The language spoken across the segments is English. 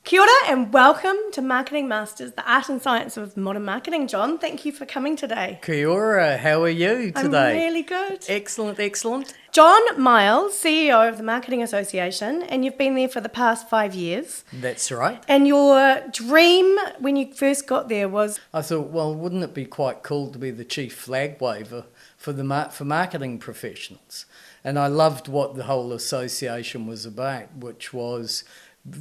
Kia ora and welcome to Marketing Masters, the art and science of modern marketing. John, thank you for coming today. Kia ora, how are you today? I'm really good. Excellent, excellent. John Miles, CEO of the Marketing Association, and you've been there for the past 5 years. That's right. And your dream when you first got there was... I thought, well, wouldn't it be quite cool to be the chief flag waver for marketing professionals? And I loved what the whole association was about, which was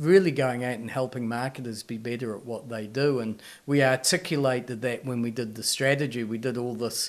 really going out and helping marketers be better at what they do. And we articulated that when we did the strategy. We did all this,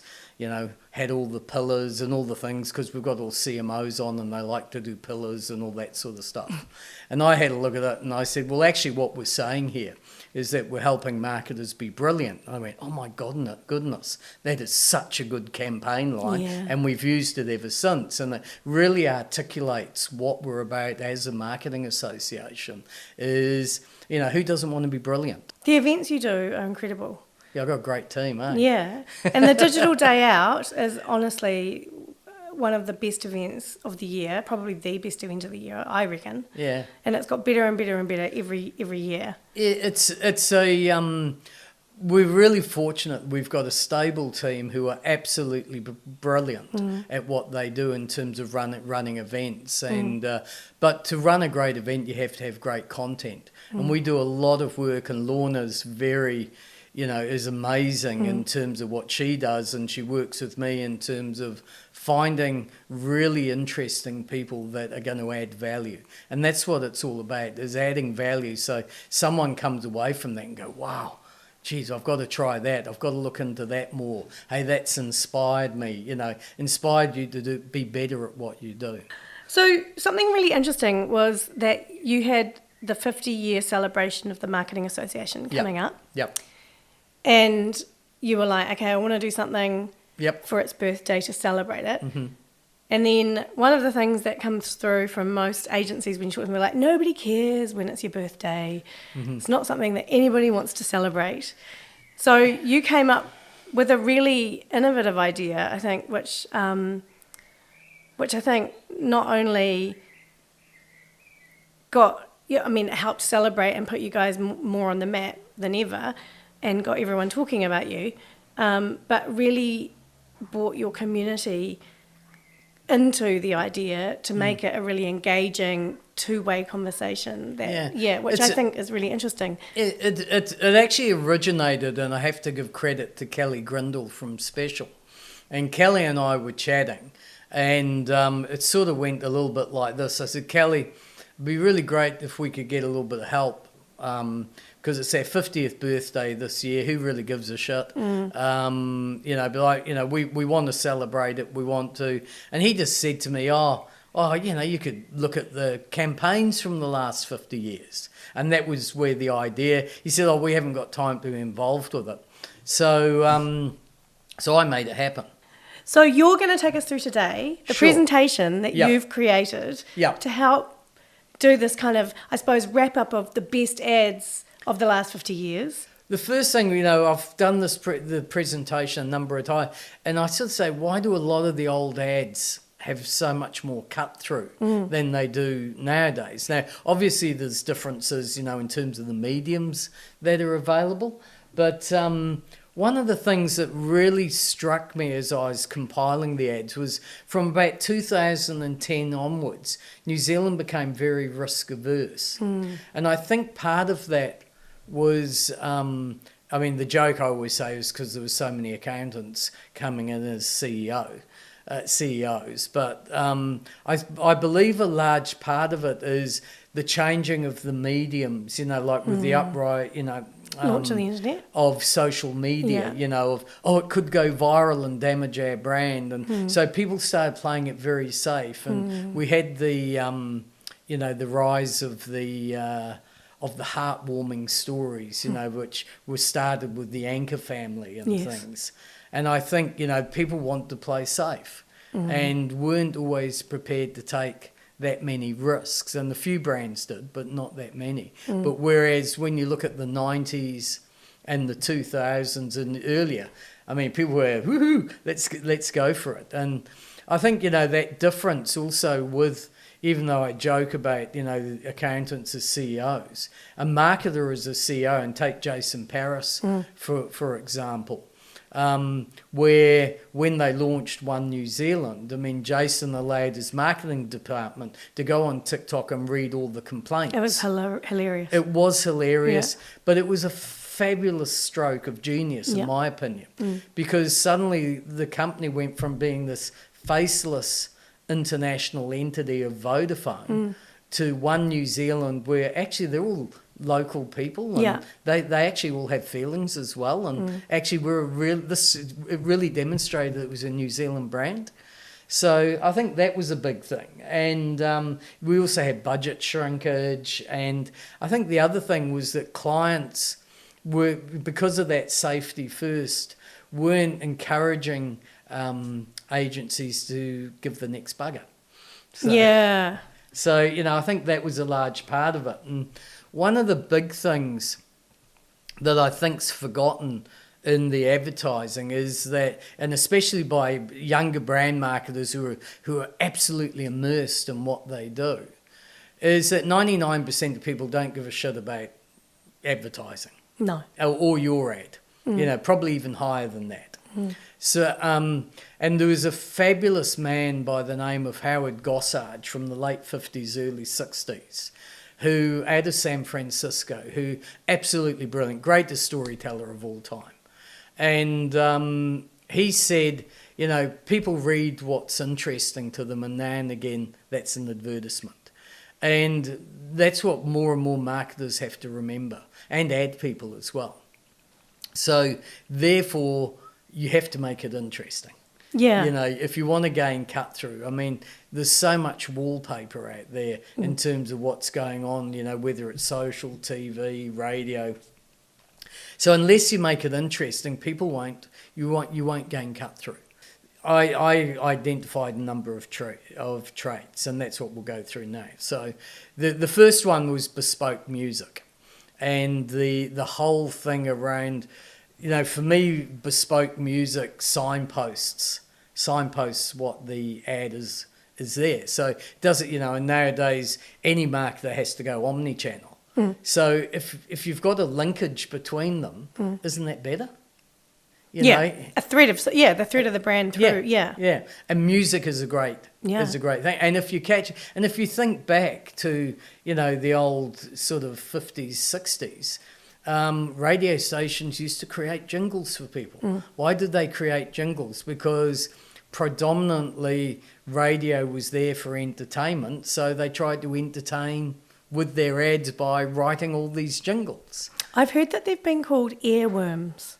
had all the pillars and all the things, because we've got all CMOs on and they like to do pillars and all that sort of stuff. And I had a look at it and I said, well, actually what we're saying here is that we're helping marketers be brilliant. I went, oh my goodness, that is such a good campaign line. Yeah. And we've used it ever since. And it really articulates what we're about as a marketing association is, who doesn't want to be brilliant? The events you do are incredible. Yeah, I've got a great team, eh? Yeah. And the Digital Day Out is honestly one of the best events of the year, probably the best event of the year, I reckon. Yeah. And it's got better and better and better every year. We're really fortunate. We've got a stable team who are absolutely brilliant at what they do in terms of running events. And but to run a great event, you have to have great content. And we do a lot of work, and Lorna's very... is amazing in terms of what she does, and she works with me in terms of finding really interesting people that are going to add value. And that's what it's all about, is adding value. So someone comes away from that and go, wow, geez, I've got to try that. I've got to look into that more. Hey, that's inspired me, inspired you to be better at what you do. So something really interesting was that you had the 50-year celebration of the Marketing Association coming up. Yep. And you were like, okay, I want to do something for its birthday to celebrate it. Mm-hmm. And then one of the things that comes through from most agencies when you talk to them, like, nobody cares when it's your birthday. Mm-hmm. It's not something that anybody wants to celebrate. So you came up with a really innovative idea, I think, which I think not only it helped celebrate and put you guys more on the map than ever, and got everyone talking about you, but really brought your community into the idea to make it a really engaging two-way conversation. Which I think is really interesting. It actually originated, and I have to give credit to Kelly Grindle from Special. And Kelly and I were chatting, and it sort of went a little bit like this. I said, Kelly, it'd be really great if we could get a little bit of help, because it's our 50th birthday this year. Who really gives a shit? We want to celebrate it. We want to. And he just said to me, you could look at the campaigns from the last 50 years. And that was where the idea, he said, we haven't got time to be involved with it. So I made it happen. So you're going to take us through today the presentation that you've created to help do this kind of, I suppose, wrap-up of the best ads of the last 50 years. The first thing, I've done the presentation a number of times, and I sort of say, why do a lot of the old ads have so much more cut through than they do nowadays? Now, obviously there's differences, in terms of the mediums that are available, but one of the things that really struck me as I was compiling the ads was from about 2010 onwards, New Zealand became very risk averse. And I think part of that was, the joke I always say is because there were so many accountants coming in as CEOs. But I believe a large part of it is the changing of the mediums, with the upright, launch of the internet, of social media, it could go viral and damage our brand. And so people started playing it very safe. And we had the rise of the heartwarming stories, which were started with the Anchor family and things. And I think, people want to play safe and weren't always prepared to take that many risks. And a few brands did, but not that many. But whereas when you look at the 90s and the 2000s and earlier, people were, woohoo, let's go for it. And I think, that difference also with even though I joke about, accountants as CEOs, a marketer is a CEO, and take Jason Paris, for example, where when they launched One New Zealand, Jason allowed his marketing department to go on TikTok and read all the complaints. It was hilarious. It was hilarious, but it was a fabulous stroke of genius, in my opinion, because suddenly the company went from being this faceless international entity of Vodafone to One New Zealand, where actually they're all local people, and they actually all have feelings as well, and actually it really demonstrated it was a New Zealand brand. So I think that was a big thing. And we also had budget shrinkage, and I think the other thing was that clients were, because of that safety first, weren't encouraging agencies to give the next bugger. So, I think that was a large part of it. And one of the big things that I think's forgotten in the advertising is that, and especially by younger brand marketers who are absolutely immersed in what they do, is that 99% of people don't give a shit about advertising. No. Or your ad. Probably even higher than that. So, and there was a fabulous man by the name of Howard Gossard from the late 50s, early 60s, who out of San Francisco, who absolutely brilliant, greatest storyteller of all time. And he said, people read what's interesting to them, and now and again that's an advertisement. And that's what more and more marketers have to remember, and ad people as well. So therefore, you have to make it interesting. Yeah. If you want to gain cut through, there's so much wallpaper out there in terms of what's going on, whether it's social, TV, radio. So unless you make it interesting, you won't gain cut through. I identified a number of traits, and that's what we'll go through now. So the first one was bespoke music, and the whole thing around, for me, bespoke music signposts what the ad is there. So does it, and nowadays any marketer has to go omni-channel. So if you've got a linkage between them, isn't that better? A thread of the thread of the brand through. Yeah. And music is a great thing. And if you think back to the old sort of 50s, 60s, radio stations used to create jingles for people. Why did they create jingles? Because predominantly radio was there for entertainment, so they tried to entertain with their ads by writing all these jingles. I've heard that they've been called earworms.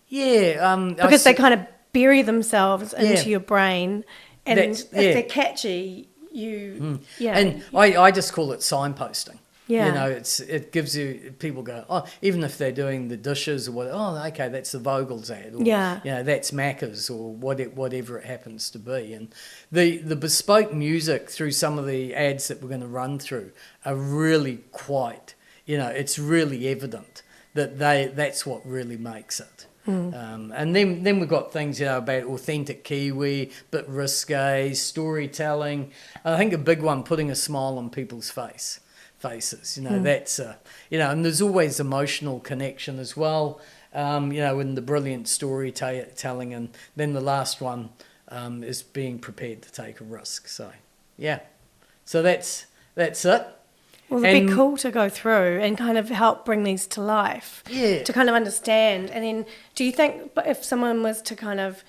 Yeah. Because they kind of bury themselves into your brain, and if they're catchy, you... And I just call it signposting. Yeah. It gives you, people go, even if they're doing the dishes or what, okay, that's the Vogel's ad. Or, that's Macca's or whatever it happens to be. And the bespoke music through some of the ads that we're going to run through are really quite, it's really evident that that's what really makes it. And then we've got things, about authentic Kiwi, bit risque, storytelling. I think a big one, putting a smile on people's faces. That's and there's always emotional connection as well, in the brilliant storytelling. And then the last one is being prepared to take a risk. So that's it. Well, it'd be cool to go through and kind of help bring these to life, to kind of understand. And then, do you think if someone was to kind of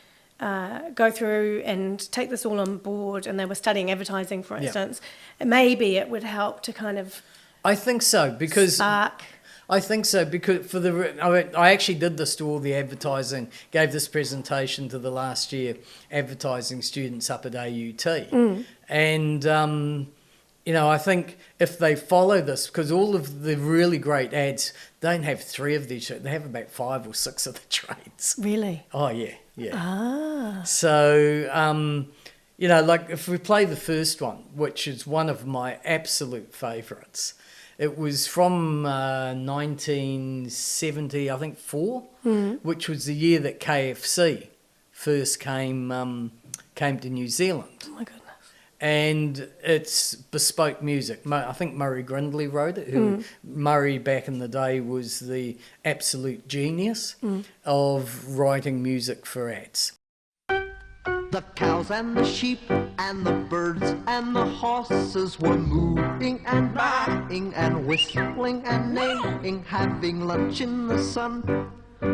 go through and take this all on board, and they were studying advertising, for instance, maybe it would help to kind of... I think so, because... Spark. I think so, because I actually did this to all the advertising, gave this presentation to the last year advertising students up at AUT. And... I think if they follow this, because all of the really great ads don't have 3 of these, they have about 5 or 6 of the traits. Really? Oh, yeah. So, like if we play the first one, which is one of my absolute favourites, it was from 1970, I think, 4, which was the year that KFC first came to New Zealand. Oh, my goodness. and it's bespoke music. I think Murray Grindley wrote it. Murray back in the day was the absolute genius of writing music for ads. The cows and the sheep and the birds and the horses were mooing and baaing and whistling and neighing, having lunch in the sun,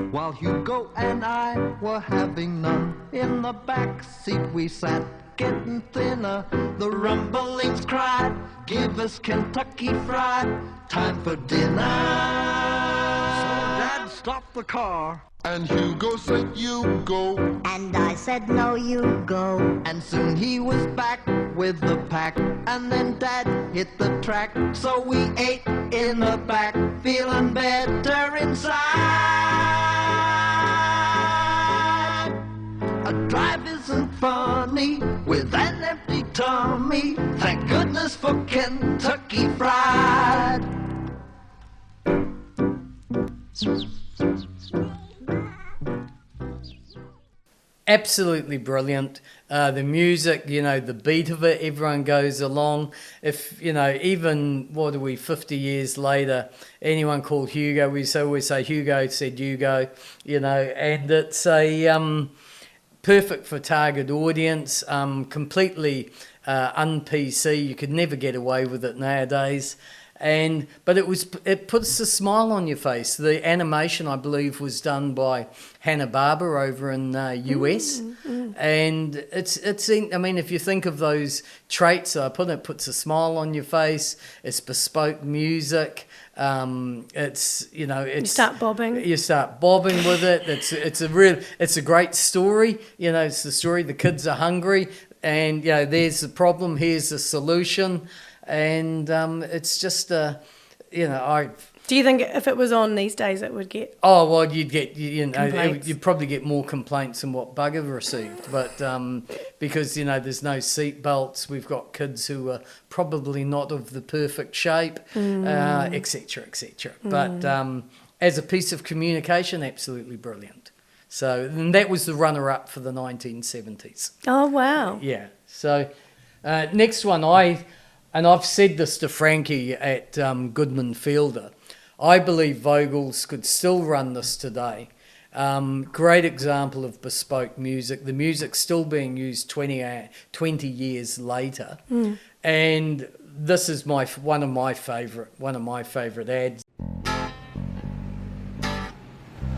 while Hugo and I were having none. In the back seat we sat, getting thinner. The rumblings cried, "Give us Kentucky Fried, time for dinner." So Dad stopped the car, and Hugo said, "You go." And I said, "No, you go." And soon he was back with the pack, and then Dad hit the track. So we ate in the back, feeling better inside. A drive isn't funny with an empty tummy. Thank goodness for Kentucky Fried. Absolutely brilliant. The music, the beat of it, everyone goes along. If, even, 50 years later, anyone called Hugo, we always say Hugo said you go, and it's a perfect for target audience, completely un-PC. You could never get away with it nowadays. But it puts a smile on your face. The animation, I believe, was done by Hanna-Barbera over in US, and it's. I mean, if you think of those traits, it puts a smile on your face. It's bespoke music. It's you start bobbing. You start bobbing with it. It's a great story. It's the story. The kids are hungry, and there's the problem. Here's the solution. And it's just Do you think if it was on these days, it would get? Oh well, you'd get complaints? You'd probably get more complaints than what Bugger received, but because there's no seat belts, we've got kids who are probably not of the perfect shape, etc., etc. But as a piece of communication, absolutely brilliant. So and that was the runner-up for the 1970s. Oh wow! Yeah. So next one, I've said this to Frankie at Goodman Fielder, I believe Vogels could still run this today. Great example of bespoke music. The music's still being used 20 years later. And this is one of my favourite ads.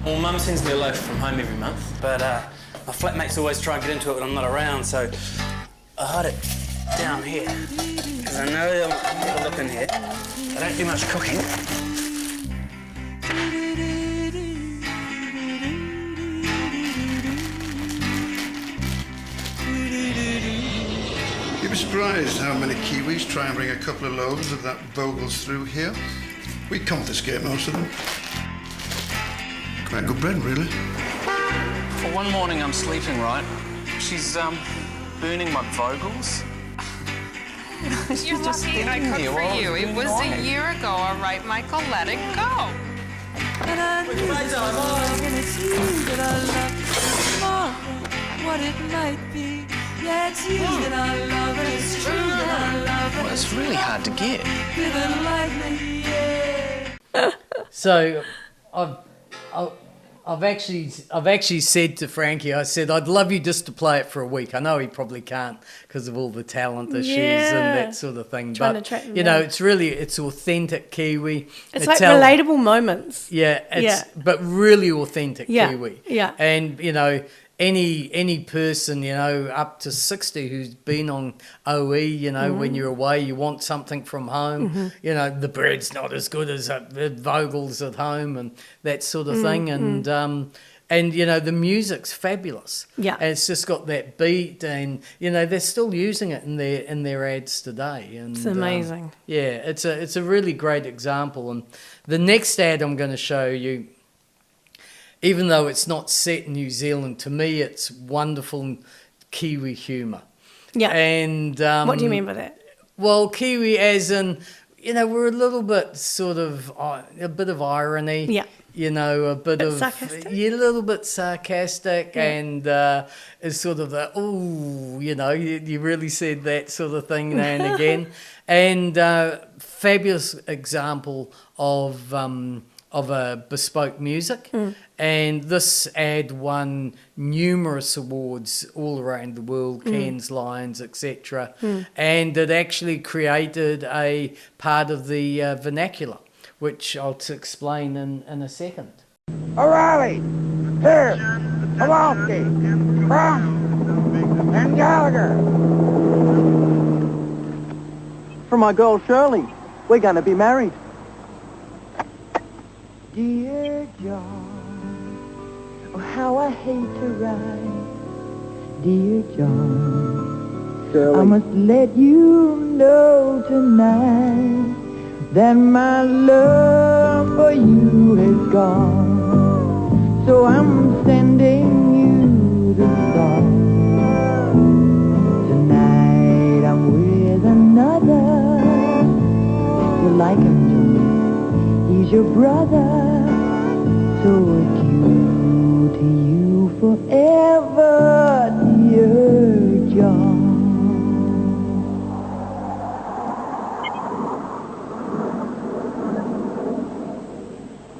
Well, Mum sends me a loaf from home every month, but my flatmates always try and get into it when I'm not around, so I hide it down here, because I know they'll have a look in here. I don't do much cooking. You'd be surprised how many Kiwis try and bring a couple of loaves of that Vogels through here. We confiscate most of them. Quite good bread, really. For one morning I'm sleeping right. She's burning my Vogels. You're lucky I cooked for you. It was a year ago, all right, Michael, let it go. And I knew that it's you that I love more than what it might be. Yeah, it's you that I love, and it's true that I love. Well, it's really hard to get. Living like me, yeah. So, I've actually said to Frankie, I said, I'd love you just to play it for a week. I know he probably can't because of all the talent issues and that sort of thing. Trying to but, track them down. it's authentic Kiwi. It's like relatable moments. Yeah, but really authentic Kiwi. Yeah. And, any person, up to 60 who's been on OE, when you're away, you want something from home. The bread's not as good as Vogel's at home and that sort of thing. And the music's fabulous. Yeah. And it's just got that beat, and they're still using it in their ads today. And It's amazing. it's a really great example. And the next ad I'm going to show you, even though it's not set in New Zealand, to me it's wonderful Kiwi humour. Yeah. And What do you mean by that? well, Kiwi as in, we're a little bit sort of a bit of irony. Yeah. A bit of sarcastic. a little bit sarcastic, Yeah. and it's sort of the you really said that sort of thing now and again, and fabulous example of a bespoke music, and this ad won numerous awards all around the world, Cannes Lions, etc., and it actually created a part of the vernacular, which I'll explain in a second. O'Reilly, Pierce, Kowalski, Crump, and Gallagher. For my girl Shirley, we're gonna be married. Dear John, oh how I hate to ride. Dear John, Shirley. I must let you know tonight that my love for you is gone. So I'm sending you this song. Tonight I'm with another. You like him, John. He's your brother. So adieu to you forever, dear John.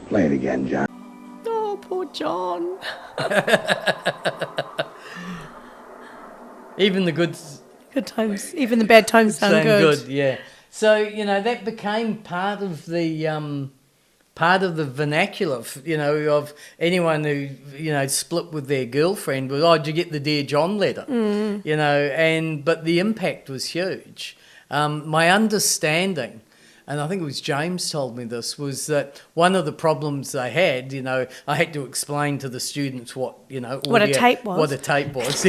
Play it again, John. Oh, poor John. Even the good Good times. Even the bad times sound good. yeah. So that became part of the vernacular, of anyone who split with their girlfriend was, did you get the Dear John letter? But the impact was huge. My understanding, and I think it was James told me this, was that one of the problems they had, I had to explain to the students what a tape was. What a tape was.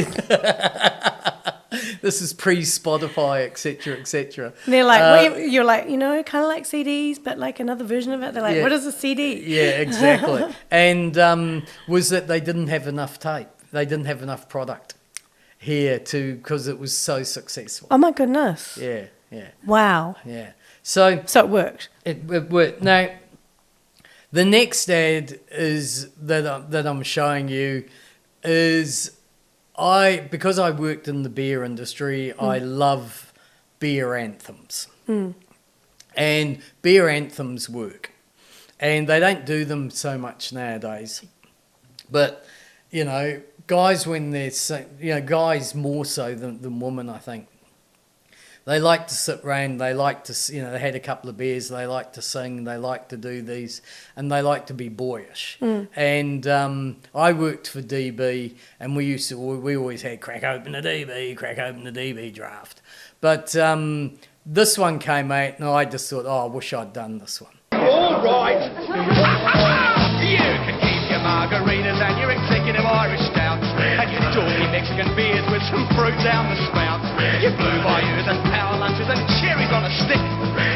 This is pre-Spotify, etc., etc. They're like, you're like, kind of like CDs, but like another version of it. They're like, Yeah. what is a CD? Yeah, exactly. And was that they didn't have enough tape. They didn't have enough product here because it was so successful. Oh my goodness. Yeah. Wow. Yeah. So it worked. It worked. Now, the next ad is that I'm showing you is because I worked in the beer industry, I love beer anthems. And beer anthems work. And they don't do them so much nowadays. But, guys when they're, guys more so than women, I think. They like to sit around, they like to, they had a couple of beers, they like to sing, they like to do these, and they like to be boyish. And I worked for DB, and we always had crack open the DB draft. But this one came out, and I just thought, I wish I'd done this one. All right. You can keep your margaritas and your executive Irish stouts and your dorky Mexican beers with some fruit down the spout. Your blue bayous and power lunches and cherries on a stick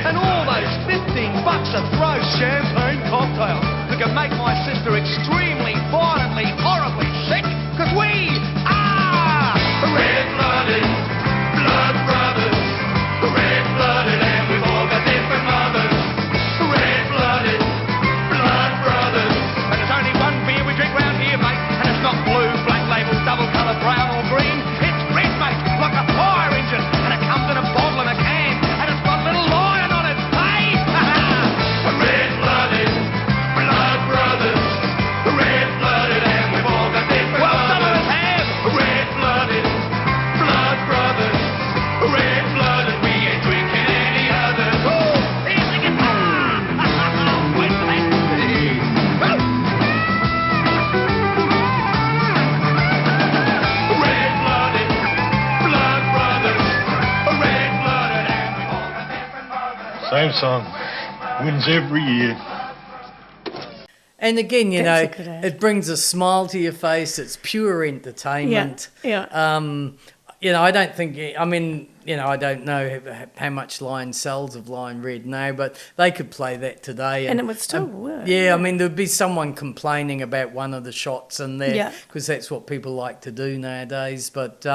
and all those $15 a throw champagne cocktails that can make my sister extremely, violently, horribly sick. Because we are red-blooded, blood brothers, red-blooded, and we've all got different mothers. Red-blooded, blood brothers. And there's only one beer we drink round here, mate, and it's not blue, black label, double colour, brown or green. It's red, mate, like a fire engine, and it comes in a bottle and a can, and it's got a little lion on it, hey? Red-blooded, blood brothers, red-blooded, and we've all got different mothers. Well, some of us have. Red-blooded, blood brothers, red-blooded, we ain't drinking any others. Ooh, here's the guitar! Wait for that. Red-blooded, blood brothers, red-blooded, and we've all got different mothers. Same song. Wins every year. And again, That's a good ad. it brings a smile to your face. It's pure entertainment. Yeah. I don't think, I don't know how much Lion sells of Lion Red now, but they could play that today. And it would still work. Yeah, there'd be someone complaining about one of the shots in there because that's what people like to do nowadays. But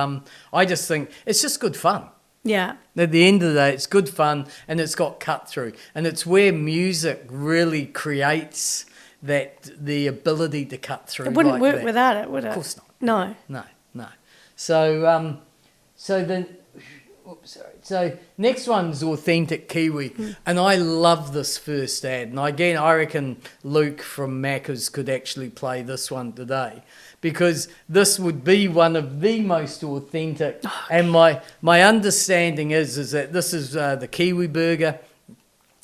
I just think it's just good fun. Yeah. At the end of the day, it's good fun and it's got cut through. And it's where music really creates the ability to cut through. It wouldn't like work that. without it, would it? Of course not. No. No. So next one's Authentic Kiwi, and I love this first ad. And again, I reckon Luke from Macca's could actually play this one today, because this would be one of the most authentic. And my understanding is that this is the Kiwi burger,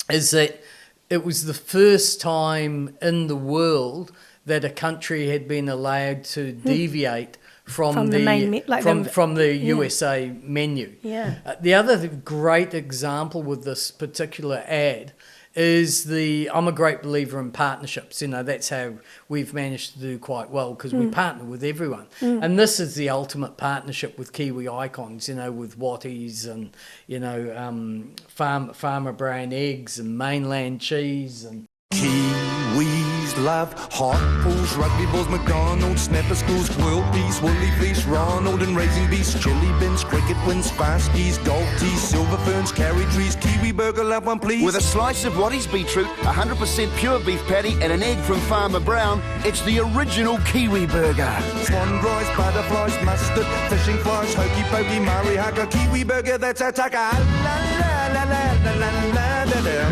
is that it was the first time in the world that a country had been allowed to deviate from the main from the USA menu. Yeah. The other great example with this particular ad is I'm a great believer in partnerships. You know, that's how we've managed to do quite well, because we partner with everyone. And this is the ultimate partnership with Kiwi icons, you know, with Watties and, you know, Farmer Brown eggs and Mainland cheese and Kiwis love hot pools, rugby balls, McDonald's, snapper schools, quilties, woolly fleece, Ronald and Raising Beast, chili bins, cricket wins, Sparskies, golf tees, silver ferns, carry trees, Kiwi burger, love one please. With a slice of Watties beetroot, 100% pure beef patty and an egg from Farmer Brown, it's the original Kiwi burger. Swan fries, butterflies, mustard, fishing flies, hokey pokey, Murray hugger, Kiwi burger, that's a tucker. La la la la la la la la la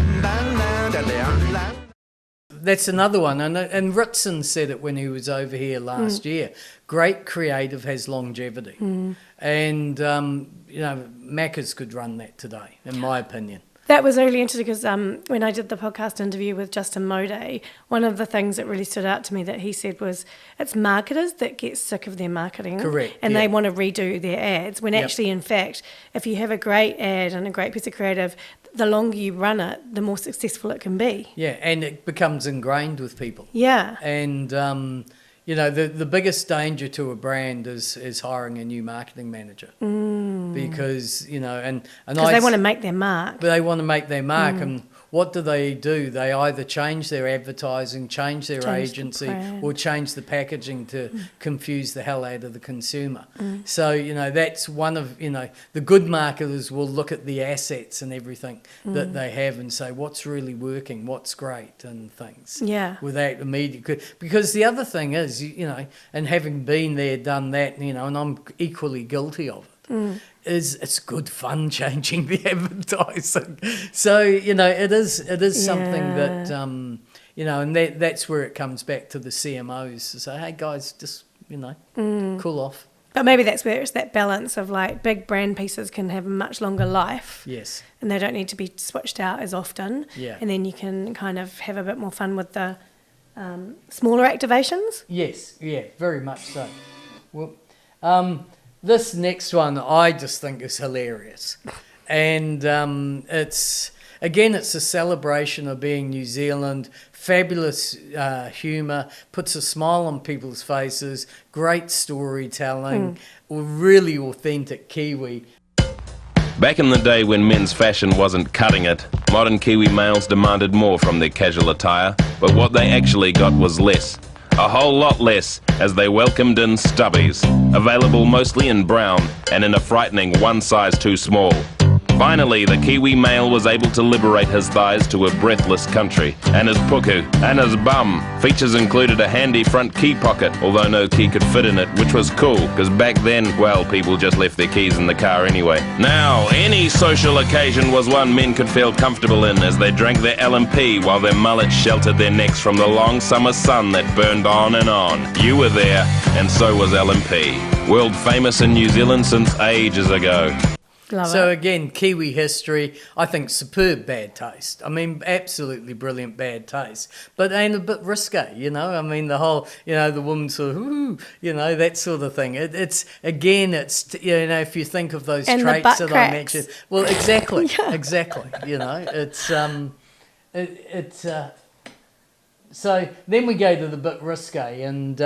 la. That's another one, and Ritson said it when he was over here last year. Great creative has longevity, and you know, Macca's could run that today, in my opinion. That was really interesting because when I did the podcast interview with Justin Moday, one of the things that really stood out to me that he said was it's marketers that get sick of their marketing. Correct. And they want to redo their ads, when actually, in fact, if you have a great ad and a great piece of creative, the longer you run it, the more successful it can be. Yeah, and it becomes ingrained with people. Yeah. And you know, the biggest danger to a brand is hiring a new marketing manager, because, you know, and because they want to make their mark. They want to make their mark, and what do? They either change their advertising, change their agency, or change the packaging to confuse the hell out of the consumer. So, you know, that's one of, you know, the good marketers will look at the assets and everything that they have and say, what's really working, what's great, and things. Yeah. Without immediate, because the other thing is, you know, and having been there, done that, you know, and I'm equally guilty of it. Is it's good fun changing the advertising. So, you know, it is something that you know, and that's where it comes back to the CMOs to say, hey guys, just, you know, cool off. But maybe that's where it's that balance of, like, big brand pieces can have a much longer life. Yes. And they don't need to be switched out as often. Yeah. And then you can kind of have a bit more fun with the smaller activations. Yes, yeah, very much so. Well, this next one I just think is hilarious. And it's a celebration of being New Zealand, fabulous humour, puts a smile on people's faces, great storytelling, really authentic Kiwi. Back in the day when men's fashion wasn't cutting it, modern Kiwi males demanded more from their casual attire, but what they actually got was less. A whole lot less, as they welcomed in stubbies, available mostly in brown and in a frightening one size too small. Finally, the Kiwi male was able to liberate his thighs to a breathless country, and his puku, and his bum. Features included a handy front key pocket, although no key could fit in it, which was cool, because back then, well, people just left their keys in the car anyway. Now, any social occasion was one men could feel comfortable in as they drank their L&P while their mullets sheltered their necks from the long summer sun that burned on and on. You were there, and so was L&P. World famous in New Zealand since ages ago. So again, Kiwi history, I think superb bad taste. I mean, absolutely brilliant bad taste. But ain't a bit risque, you know? I mean, the whole, you know, the woman sort of, ooh, you know, that sort of thing. It's, you know, if you think of those and traits that cracks. I mentioned. Well, exactly, exactly, you know. So then we go to the bit risque, and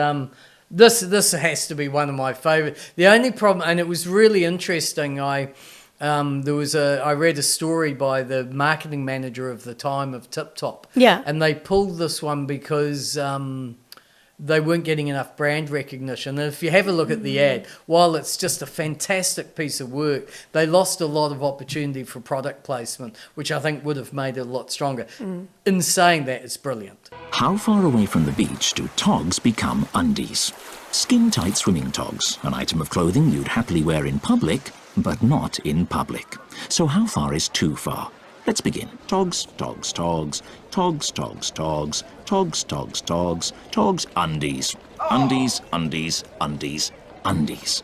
this has to be one of my favourite. The only problem, and it was really interesting, I read a story by the marketing manager of the time of Tip Top. Yeah. And they pulled this one because they weren't getting enough brand recognition. And if you have a look at the ad, while it's just a fantastic piece of work, they lost a lot of opportunity for product placement, which I think would have made it a lot stronger. In saying that, it's brilliant. How far away from the beach do togs become undies? Skin-tight swimming togs, an item of clothing you'd happily wear in public, but not in public. So how far is too far? Let's begin. Togs, togs, togs, togs, togs, togs, togs, togs, togs, togs, undies. Undies, undies, undies, undies.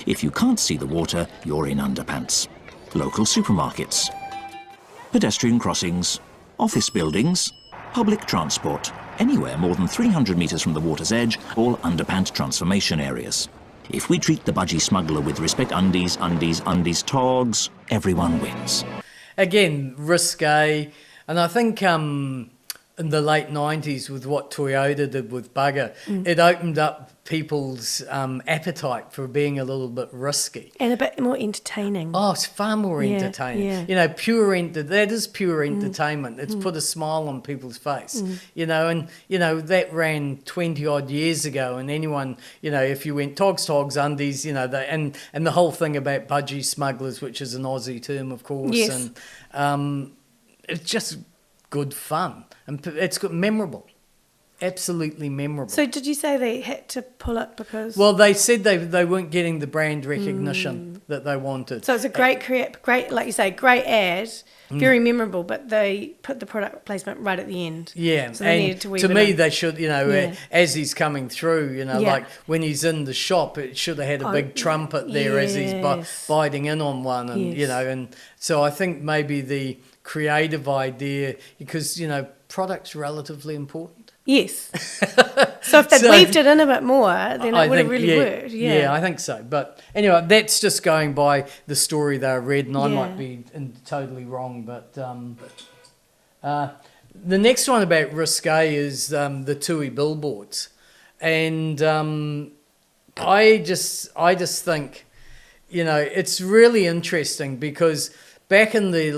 If you can't see the water, you're in underpants. Local supermarkets, pedestrian crossings, office buildings, public transport. Anywhere more than 300 metres from the water's edge, all underpant transformation areas. If we treat the budgie smuggler with respect, undies, undies, undies, togs, everyone wins. Again, risque, and I think in the late 90s with what Toyota did with Bugger, it opened up people's appetite for being a little bit risky. And a bit more entertaining. Oh, it's far more entertaining. Yeah. You know, that is pure entertainment. It's put a smile on people's face. You know, and, you know, that ran 20 odd years ago, and anyone, you know, if you went togs, undies, you know, and the whole thing about budgie smugglers, which is an Aussie term, of course, yes. and it's just good fun. And it's good, memorable. Absolutely memorable. So did you say they had to pull it because... Well, they said they weren't getting the brand recognition that they wanted. So it's a great, like you say, great ad, very memorable, but they put the product placement right at the end. Yeah, so they needed to me, they should, you know, as he's coming through, you know, Yeah. like when he's in the shop, it should have had a big trumpet there as he's biting in on one, and you know, and so I think maybe the creative idea, because, you know, product's relatively important. Yes. So if they'd weaved it in a bit more, then it would have really worked. Yeah, I think so. But anyway, that's just going by the story they read, and I might be totally wrong. But the next one about risque is the TUI billboards, and I just think, you know, it's really interesting because back in the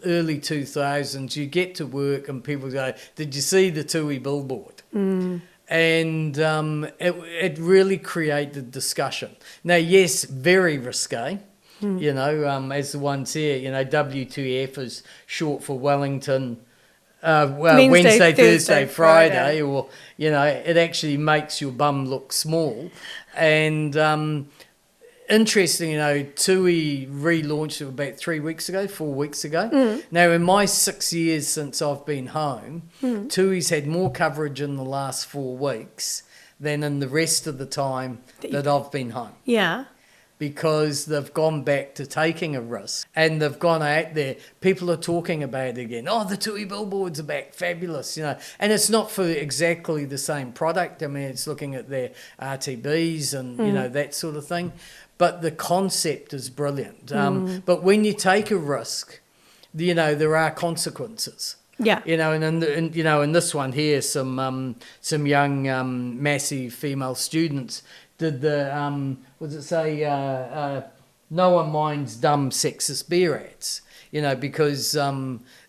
early 2000s, you get to work and people go, "Did you see the TUI billboard?" And it really created discussion. Now, yes, very risque. You know, as the ones here, you know, WTF is short for Wellington. Wednesday, Thursday, Friday, or, you know, it actually makes your bum look small. And interesting, you know, TUI relaunched it about 4 weeks ago. Now, in my 6 years since I've been home, TUI's had more coverage in the last 4 weeks than in the rest of the time that I've been home. Yeah. Because they've gone back to taking a risk and they've gone out there. People are talking about it again. Oh, the TUI billboards are back, fabulous, you know. And it's not for exactly the same product. I mean, it's looking at their RTBs and, you know, that sort of thing. But the concept is brilliant. But when you take a risk, you know, there are consequences. Yeah. You know, and you know, in this one here, some young massive female students did the what does it say? No one minds dumb sexist beer ads. You know, because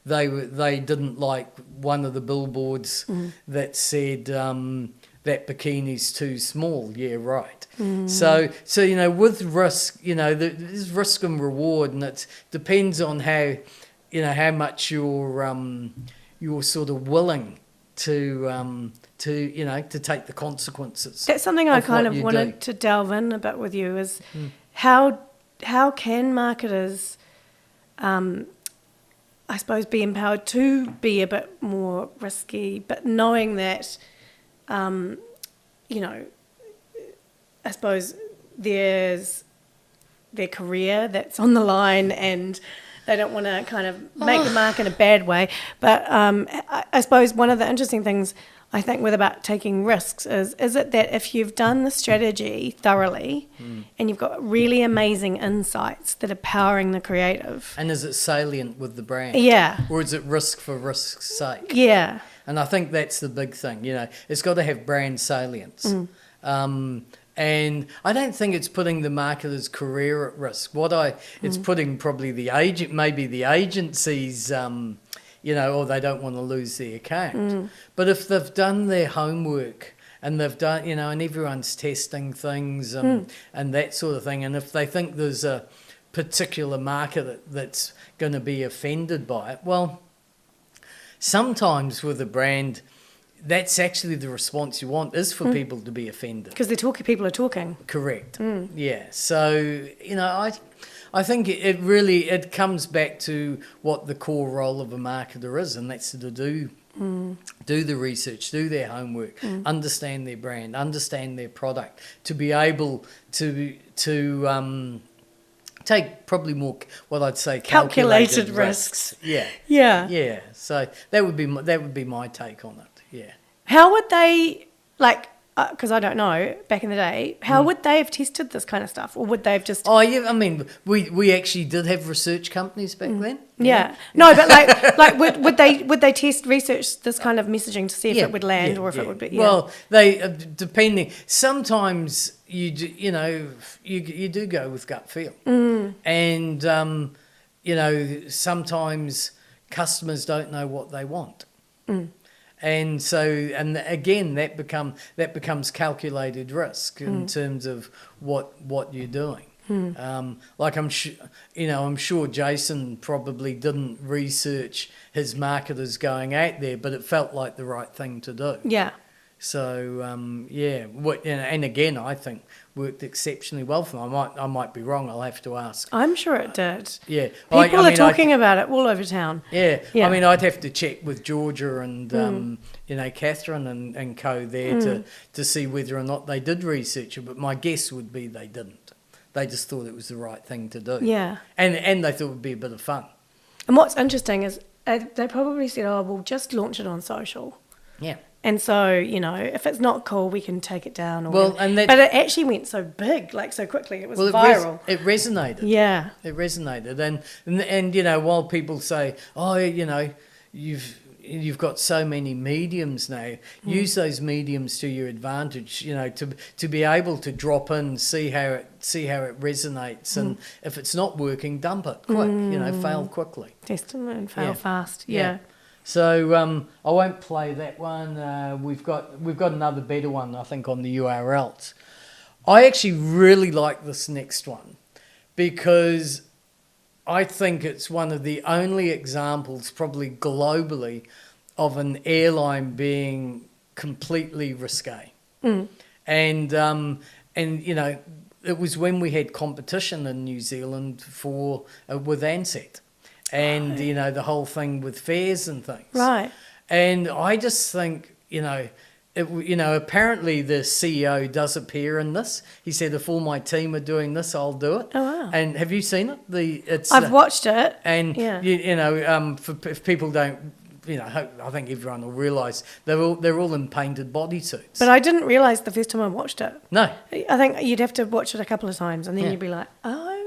they didn't like one of the billboards that said that bikini's too small. Yeah, right. So you know, with risk, you know, there's risk and reward, and it depends on how, you know, how much you're sort of willing to you know, to take the consequences. That's something I kind of wanted to delve in a bit with you is how can marketers, I suppose, be empowered to be a bit more risky, but knowing that, you know, I suppose there's their career that's on the line and they don't want to kind of make the mark in a bad way. But I suppose one of the interesting things I think with about taking risks is it that if you've done the strategy thoroughly and you've got really amazing insights that are powering the creative. And is it salient with the brand? Yeah. Or is it risk for risk's sake? Yeah. And I think that's the big thing, you know, it's got to have brand salience. And I don't think it's putting the marketer's career at risk. It's putting probably maybe the agency's, you know, or they don't want to lose their account. But if they've done their homework they've done, and everyone's testing things and that sort of thing. And if they think there's a particular market that's going to be offended by it, well, sometimes with a brand, that's actually the response you want, is for people to be offended. Because people are talking. Correct. Yeah. So, I think it really comes back to what the core role of a marketer is, and that's to do the research, do their homework, understand their brand, understand their product, to be able to take probably more, what I'd say, calculated risks. Yeah. So that would be my take on it. Yeah. How would they, because I don't know, back in the day, how would they have tested this kind of stuff? Or would they have just... Oh, yeah, I mean, we actually did have research companies back then. Yeah. No, but would they research this kind of messaging to see if it would land or if it would be... Yeah. Well, they, depending, sometimes you do go with gut feel. And, sometimes customers don't know what they want. And so, and again, that becomes calculated risk in terms of what you're doing. I'm sure Jason probably didn't research his marketers going out there, but it felt like the right thing to do. Yeah. So and again, I think worked exceptionally well for them. I might be wrong. I'll have to ask. I'm sure it did. Yeah, people are talking about it all over town. Yeah. I mean, I'd have to check with Georgia and Catherine and co there to see whether or not they did research it. But my guess would be they didn't. They just thought it was the right thing to do. Yeah, and they thought it would be a bit of fun. And what's interesting is they probably said, "Oh, we'll just launch it on social." Yeah. And so, if it's not cool, we can take it down. But it actually went so big, so quickly. It was viral. It resonated. Yeah. It resonated. And while people say, oh, you've got so many mediums now, use those mediums to your advantage, to be able to drop in, see how it resonates, and if it's not working, dump it quick, fail quickly. Test them and fail fast. Yeah. So I won't play that one. We've got another better one, I think, on the URLs. I actually really like this next one because I think it's one of the only examples, probably globally, of an airline being completely risque. And it was when we had competition in New Zealand with Ansett. And, the whole thing with fares and things. Right. And I just think, apparently the CEO does appear in this. He said, if all my team are doing this, I'll do it. Oh, wow. And have you seen it? I've watched it. And, if people don't, I think everyone will realise they're all in painted bodysuits. But I didn't realise the first time I watched it. No. I think you'd have to watch it a couple of times and then you'd be like, oh.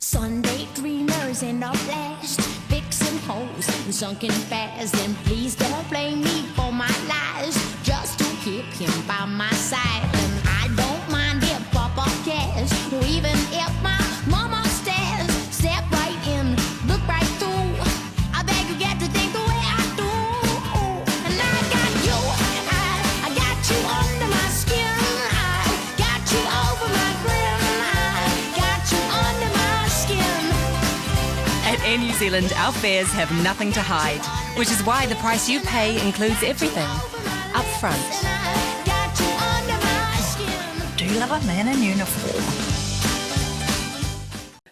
Sunday dreamers in a flash, fixing holes and sunken fast. And please don't blame me for my lies, just to keep him by my side. And I don't mind if Papa cares, or even if my mama stares. Step right in, look right through. I beg you get to think the way I do. And I got you, I got you under my skin. I got you over my grin. I got you under my skin. At Air New Zealand, our fares have nothing to hide, which is why the price you pay includes everything up front. Do you love a man in uniform?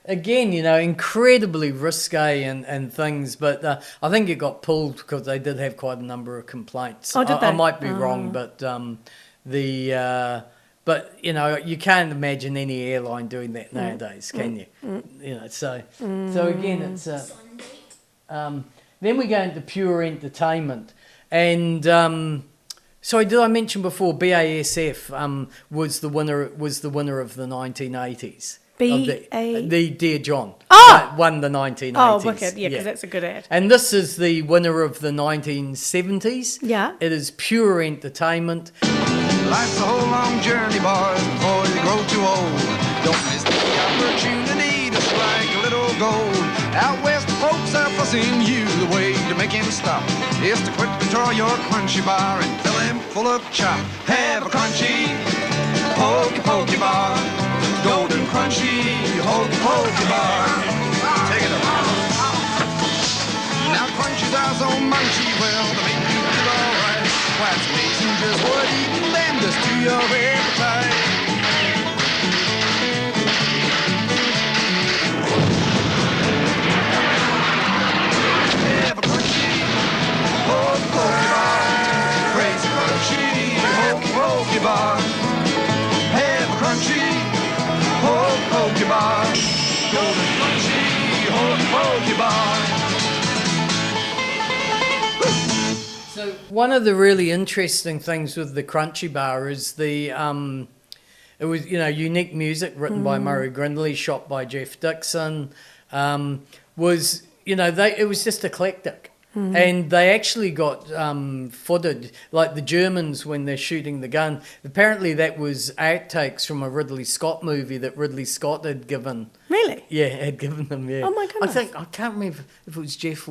Again, incredibly risque and things, but I think it got pulled because they did have quite a number of complaints. Oh, did they? I might be wrong, but you can't imagine any airline doing that nowadays, can you? So again, it's then we go into pure entertainment, and sorry, did I mention before BASF was the winner of the 1980s? The Dear John won the 1980s. Oh, wicked, because that's a good ad. And this is the winner of the 1970s. Yeah. It is pure entertainment. Life's a whole long journey, boys, before you grow too old. Don't miss the opportunity to strike a little gold. Out west, folks are fussing you the way to make making stop is to quickly draw your crunchy bar and fill him full of chop. Have a crunchy, hokey pokey bar, golden crunchy, hokey pokey bar. Take it up. Now crunchies are so munchy, well, they make you feel alright. Why, it's amazing just what eating them does to your appetite. Have a crunchy, hokey pokey bar, crazy crunchy, hokey pokey bar. Have a crunchy, hokey pokey bar, golden crunchy, hokey pokey bar. So one of the really interesting things with the Crunchy Bar is the it was unique music written by Murray Grindley, shot by Jeff Dixon. Was it was just eclectic. And they actually got footage, like the Germans when they're shooting the gun. Apparently that was outtakes from a Ridley Scott movie that Ridley Scott had given. Really? Yeah, had given them, yeah. Oh my goodness. I can't remember if it was Jeff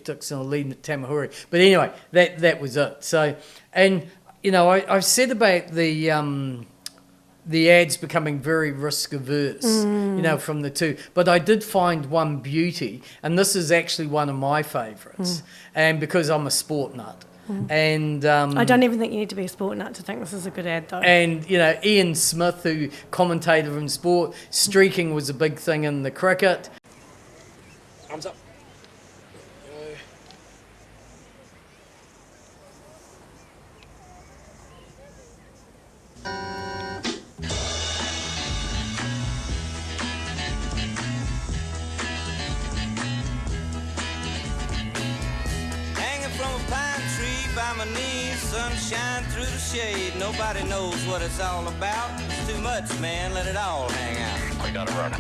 Dixon or Lee Tamahori. But anyway, that was it. So, and, I've said about the ads becoming very risk averse, from the two. But I did find one beauty, and this is actually one of my favourites, and because I'm a sport nut. And I don't even think you need to be a sport nut to think this is a good ad, though. And, Ian Smith, who commentator in sport, streaking was a big thing in the cricket. Thumbs up. My knees, sunshine through the shade. Nobody knows what it's all about. It's too much, man. Let it all hang out. We gotta run it.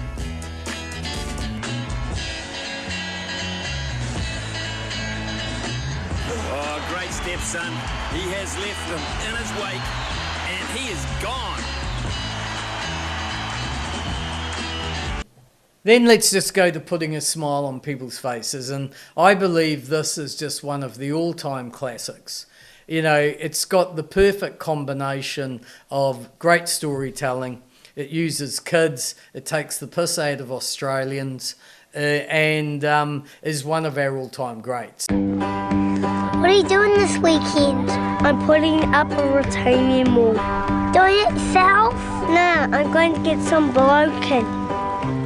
Oh, great step, son. He has left them in his wake, and he is gone. Then let's just go to putting a smile on people's faces. And I believe this is just one of the all-time classics. It's got the perfect combination of great storytelling. It uses kids. It takes the piss out of Australians. And is one of our all-time greats. What are you doing this weekend? I'm putting up a retaining wall. Do it yourself? No, I'm going to get some broken.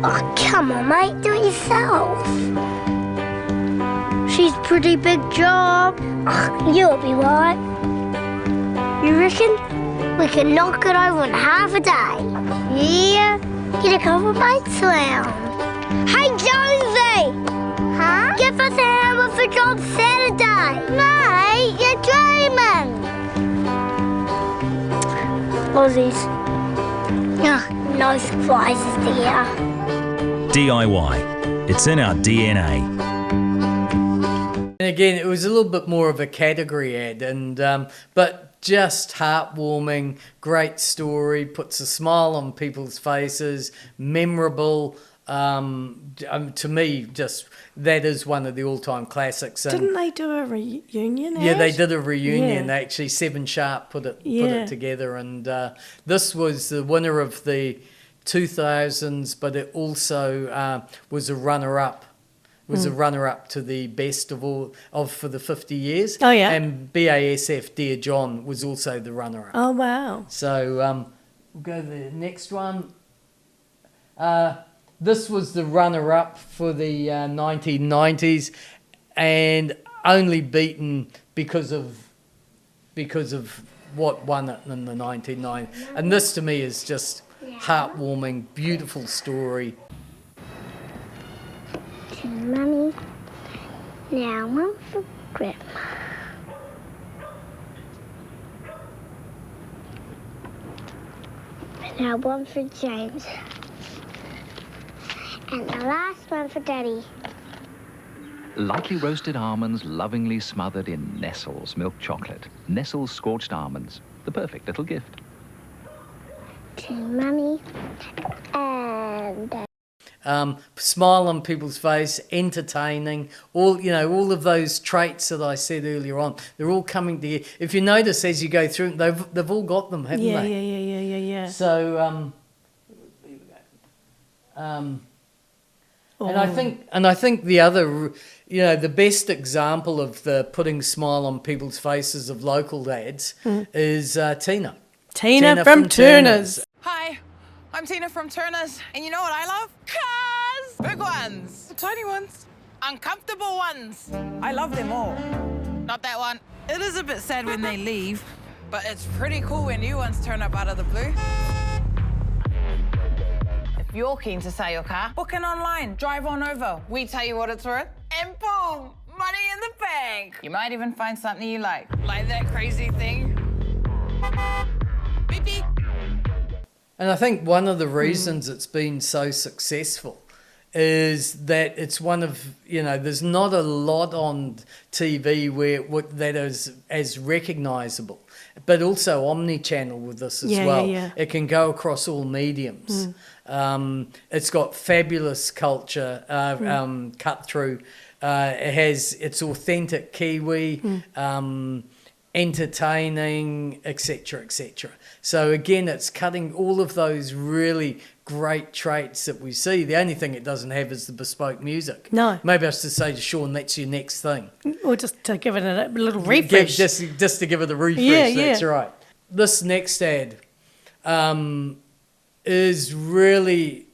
Oh, come on, mate, do it yourself. She's a pretty big job. Oh, you'll be right. You reckon? We can knock it over in half a day. Yeah, get a couple mates around. Hey, Jonesy! Huh? Give us a hammer for job Saturday. Mate, you're dreaming. Aussies. Oh, no surprises there. DIY. It's in our DNA. And again, it was a little bit more of a category ad, and but just heartwarming, great story, puts a smile on people's faces, memorable. To me, just that is one of the all-time classics. And didn't they do a reunion? Yeah, they did a reunion. Actually, 7 Sharp put it together, and this was the winner of the 2000s, but it also was a runner-up. Was a runner-up to the best of all for the 50 years. Oh yeah. And BASF Dear John was also the runner-up. Oh wow. So we'll go to the next one. This was the runner-up for the 1990s, and only beaten because of what won it in the 1990s. And this to me is just heartwarming, beautiful story. To Mummy, now one for Grandma. And now one for James. And the last one for Daddy. Lightly roasted almonds lovingly smothered in Nestle's milk chocolate. Nestle's scorched almonds, the perfect little gift. To Mummy and Daddy. smile on people's face, entertaining, all of those traits that I said earlier on, they're all coming together. If you notice as you go through, they've all got them, haven't they? Yeah. So, and I think the other, the best example of the putting smile on people's faces of local lads is Tina. Tina from Turners. Hi, I'm Tina from Turners, and you know what I love? Cars! Big ones, tiny ones, uncomfortable ones. I love them all. Not that one. It is a bit sad when they leave, but it's pretty cool when new ones turn up out of the blue. If you're keen to sell your car, book it online, drive on over. We tell you what it's worth, and boom, money in the bank. You might even find something you like that crazy thing. Beep, beep. And I think one of the reasons it's been so successful is that it's one of, there's not a lot on TV that is as recognisable, but also omni-channel with this as well. Yeah. It can go across all mediums. It's got fabulous culture cut through. It's authentic Kiwi, entertaining, etc., etc. So again, it's cutting all of those really great traits that we see. The only thing it doesn't have is the bespoke music. No. Maybe I should say to Sean, that's your next thing. Or just to give it a little refresh. Just to give it a refresh, Yeah. That's right. This next ad is really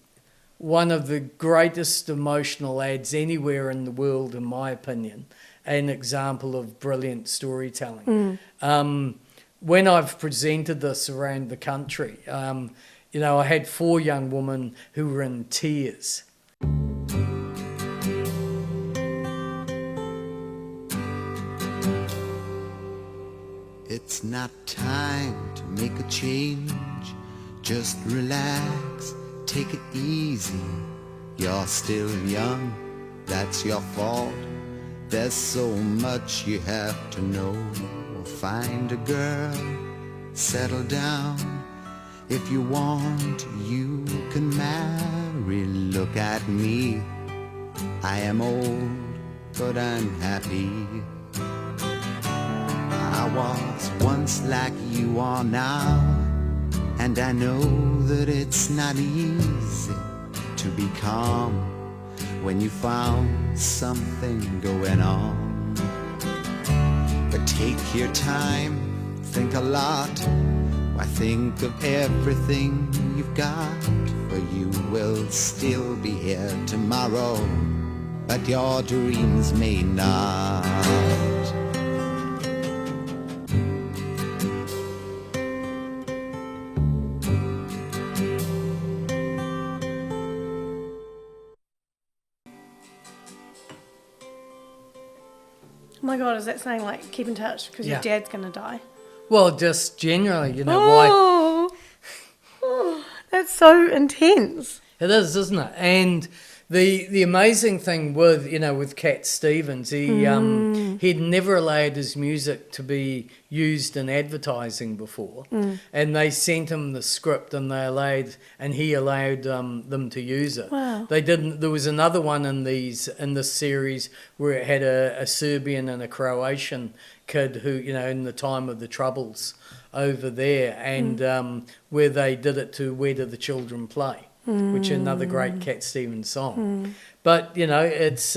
one of the greatest emotional ads anywhere in the world, in my opinion. An example of brilliant storytelling. When I've presented this around the country, I had 4 young women who were in tears. It's not time to make a change. Just relax, take it easy. You're still young, that's your fault. There's so much you have to know. Find a girl, settle down. If you want, you can marry. Look at me, I am old, but I'm happy. I was once like you are now, and I know that it's not easy to be calm when you found something going on. But take your time, think a lot. Why, think of everything you've got, for you will still be here tomorrow, but your dreams may not. Oh my God, is that saying like keep in touch because your dad's going to die? Well, just generally, why. Oh, that's so intense. It is, isn't it? And the amazing thing with Cat Stevens, he'd never allowed his music to be used in advertising before, and they sent him the script and he allowed them to use it. Wow. They didn't. There was another one in this series where it had a Serbian and a Croatian kid who, in the time of the Troubles over there, and where they did it to Where Do the Children Play, which is another great Cat Stevens song. But, it's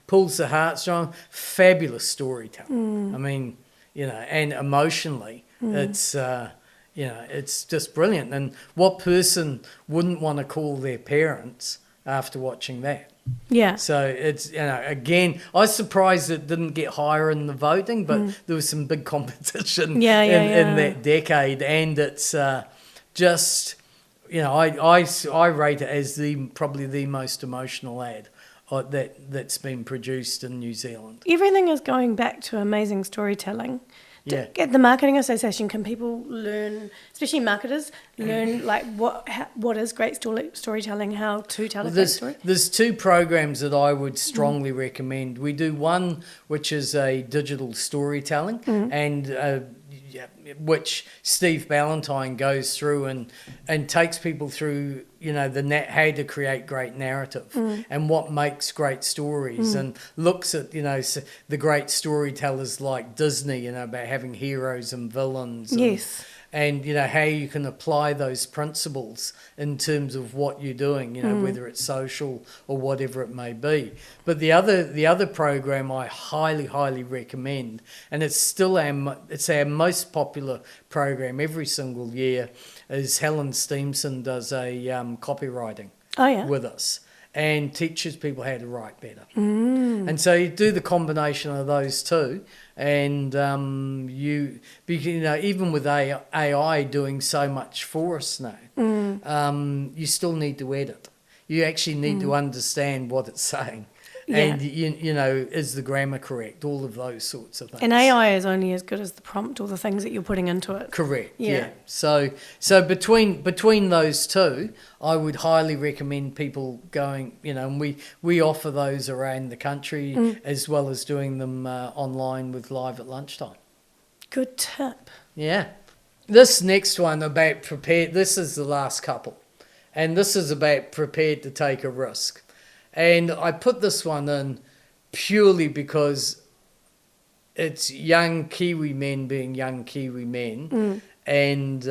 pulls the heartstrong, fabulous storytelling. I mean, and emotionally, it's just brilliant. And what person wouldn't want to call their parents after watching that? Yeah. So it's, again, I was surprised it didn't get higher in the voting, but there was some big competition in that decade, and it's just, I rate it as probably the most emotional ad that's been produced in New Zealand. Everything is going back to amazing storytelling. Yeah. At the Marketing Association, can people learn, especially marketers, learn like what is great storytelling, how to tell a great story? There's 2 programs that I would strongly recommend. We do one which is a digital storytelling, and which Steve Ballantyne goes through and takes people through, how to create great narrative and what makes great stories, and looks at, the great storytellers like Disney, about having heroes and villains. Yes. And how you can apply those principles in terms of what you're doing, whether it's social or whatever it may be. But the other program I highly recommend, and it's still our most popular program every single year, is Helen Steamson does a copywriting with us and teaches people how to write better. And so you do the combination of those two. And even with AI doing so much for us now, you still need to edit. You actually need to understand what it's saying. And, is the grammar correct? All of those sorts of things. And AI is only as good as the prompt or the things that you're putting into it. Correct, yeah. So between those two, I would highly recommend people going, and we offer those around the country as well as doing them online with Live at Lunchtime. Good tip. Yeah. This next one about prepared, this is the last couple. And this is about prepared to take a risk. And I put this one in purely because it's young Kiwi men being young Kiwi men and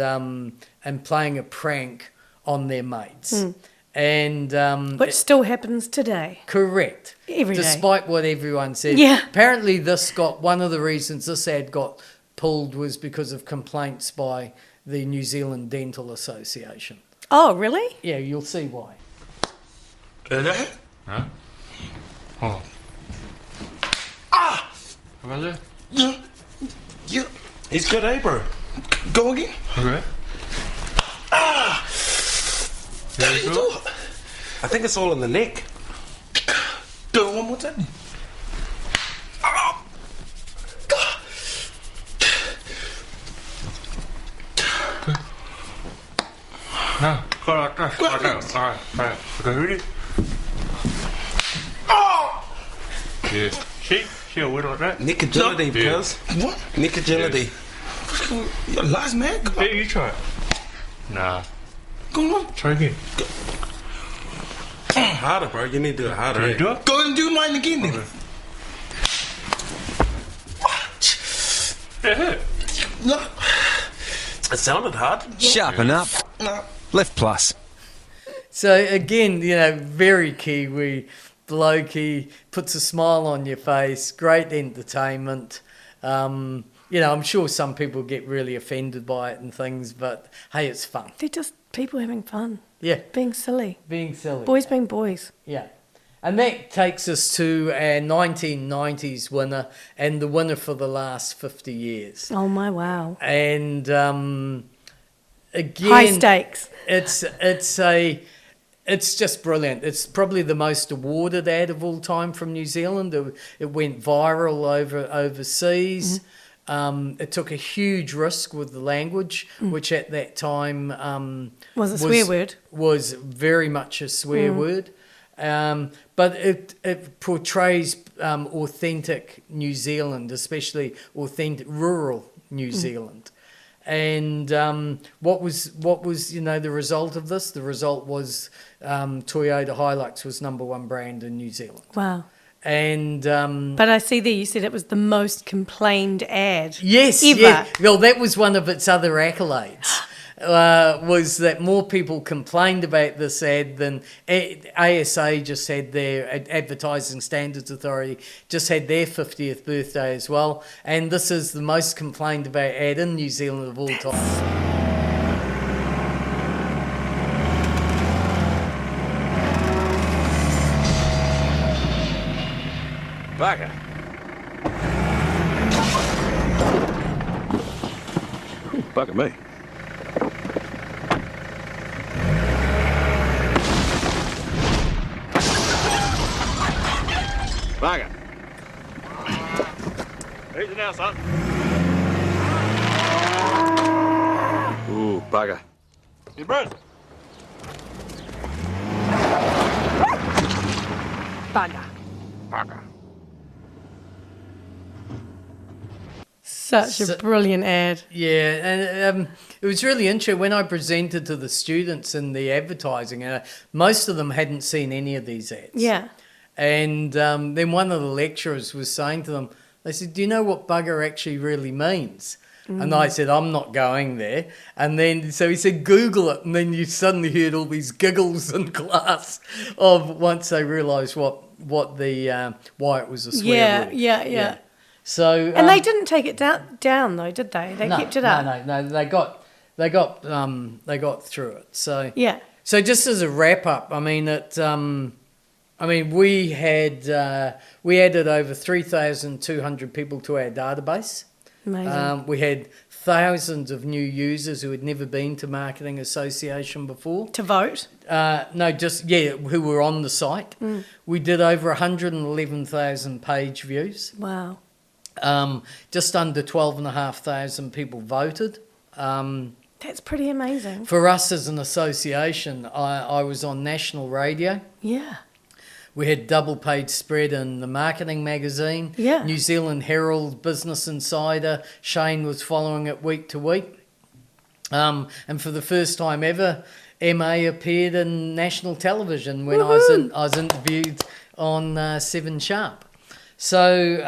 playing a prank on their mates. And which still happens today. Correct. Every day. Despite what everyone said. Yeah. Apparently one of the reasons this ad got pulled was because of complaints by the New Zealand Dental Association. Oh, really? Yeah, you'll see why. Huh? Oh. What was it? Yeah. He's good, eh, bro? Go again. Okay. There you go. I think it's all in the neck. Do it one more time. No, go like this. Like that. All right. Okay, ready? Yeah. See a word like that? Neck agility, cuz. What? Neck agility. Your last man? Yeah, you try it. Nah. Go on. Try again. Harder, bro. You need to do it harder. Can you do it? Go and do mine again, then. It hurt. No. It sounded hard. Sharpen up. No. Left plus. So again, very Kiwi, blokey, puts a smile on your face, great entertainment. I'm sure some people get really offended by it and things, but hey, it's fun. They're just people having fun. Yeah. Being silly. Boys being boys. Yeah. And that takes us to our 1990s winner and the winner for the last 50 years. Oh, my wow. And again... High stakes. It's just brilliant. It's probably the most awarded ad of all time from New Zealand. It went viral overseas. It took a huge risk with the language, which at that time was a swear word. Was very much a swear word. But it portrays authentic New Zealand, especially authentic rural New Zealand. And what was the result of this? The result was Toyota Hilux was #1 brand in New Zealand. Wow. And but I see there you said it was the most complained ad. Yes, ever. Yeah. Well, that was one of its other accolades. Was that more people complained about this ad than ASA just had their Advertising Standards Authority just had their 50th birthday as well, and this is the most complained about ad in New Zealand of all time. Bugger. Bugger me. Bugger. Easy now, son. Ooh, bugger. You burn. Bugger. Bugger. Such a brilliant ad. Yeah, and it was really interesting when I presented to the students in the advertising. Most of them hadn't seen any of these ads. Yeah. And then one of the lecturers was saying to them, they said, "Do you know what bugger actually really means?" And I said, "I'm not going there." And then, so he said, "Google it." And then you suddenly heard all these giggles in class of once they realised what the why it was a swear word. Yeah. So and they didn't take it down though, did they? They kept it up. No. They got through it. So yeah. So just as a wrap up, I mean we added over 3,200 people to our database. Amazing. We had thousands of new users who had never been to Marketing Association before. To vote? Who were on the site. We did over 111,000 page views. Wow. Just under 12,500 people voted. That's pretty amazing. For us as an association, I was on national radio. Yeah. We had double page spread in the Marketing magazine. Yeah. New Zealand Herald, Business Insider. Shane was following it week to week. And for the first time ever, MA appeared in national television when I was interviewed on 7 Sharp. So,